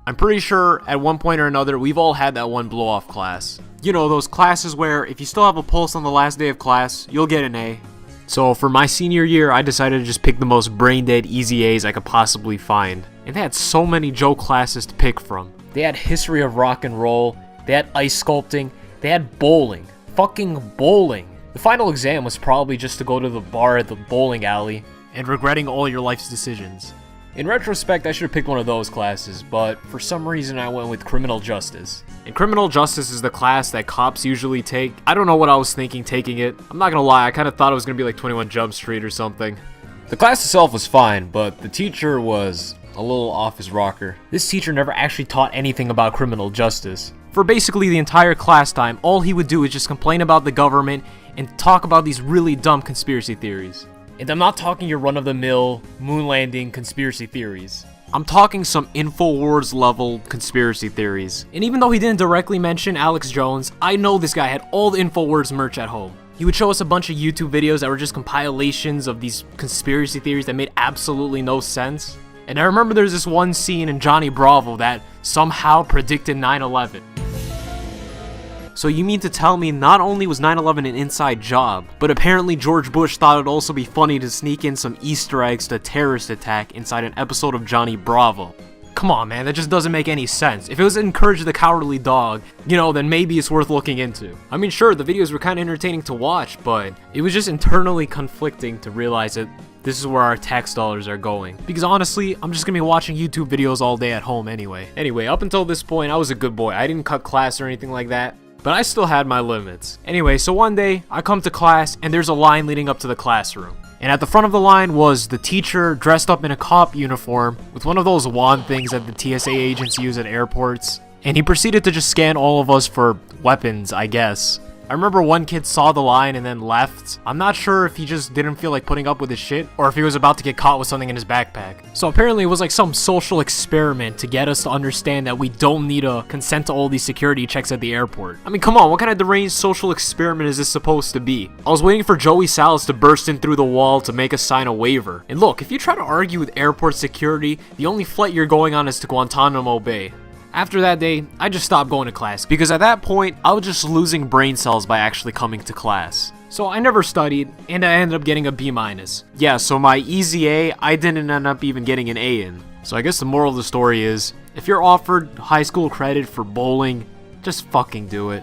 I'm pretty sure at one point or another, we've all had that one blow-off class. You know, those classes where if you still have a pulse on the last day of class, you'll get an A. So for my senior year, I decided to just pick the most brain-dead easy A's I could possibly find. And they had so many Joe classes to pick from. They had history of rock and roll, they had ice sculpting, they had bowling. Fucking bowling. The final exam was probably just to go to the bar at the bowling alley and regretting all your life's decisions. In retrospect, I should have picked one of those classes, but for some reason I went with criminal justice. And criminal justice is the class that cops usually take. I don't know what I was thinking taking it. I'm not gonna lie, I kind of thought it was gonna be like 21 Jump Street or something. The class itself was fine, but the teacher was a little off his rocker. This teacher never actually taught anything about criminal justice. For basically the entire class time, all he would do is just complain about the government and talk about these really dumb conspiracy theories. And I'm not talking your run-of-the-mill moon landing conspiracy theories. I'm talking some InfoWars level conspiracy theories. And even though he didn't directly mention Alex Jones, I know this guy had all the InfoWars merch at home. He would show us a bunch of YouTube videos that were just compilations of these conspiracy theories that made absolutely no sense. And I remember there's this one scene in Johnny Bravo that somehow predicted 9/11. So you mean to tell me not only was 9/11 an inside job, but apparently George Bush thought it'd also be funny to sneak in some Easter eggs to a terrorist attack inside an episode of Johnny Bravo? Come on, man, that just doesn't make any sense. If it was Encourage the Cowardly Dog, you know, then maybe it's worth looking into. I mean, sure, the videos were kind of entertaining to watch, but it was just internally conflicting to realize that this is where our tax dollars are going. Because honestly, I'm just gonna be watching YouTube videos all day at home anyway. Anyway, up until this point, I was a good boy. I didn't cut class or anything like that, but I still had my limits. Anyway, so one day, I come to class and there's a line leading up to the classroom. And at the front of the line was the teacher dressed up in a cop uniform with one of those wand things that the TSA agents use at airports. And he proceeded to just scan all of us for weapons, I guess. I remember one kid saw the line and then left. I'm not sure if he just didn't feel like putting up with his shit or if he was about to get caught with something in his backpack. So apparently it was like some social experiment to get us to understand that we don't need to consent to all these security checks at the airport. I mean, come on, what kind of deranged social experiment is this supposed to be? I was waiting for Joey Salas to burst in through the wall to make us sign a waiver. And look, if you try to argue with airport security, the only flight you're going on is to Guantanamo Bay. After that day, I just stopped going to class because at that point, I was just losing brain cells by actually coming to class. So I never studied, and I ended up getting a B-. Yeah, so my easy A, I didn't end up even getting an A in. So I guess the moral of the story is, if you're offered high school credit for bowling, just fucking do it.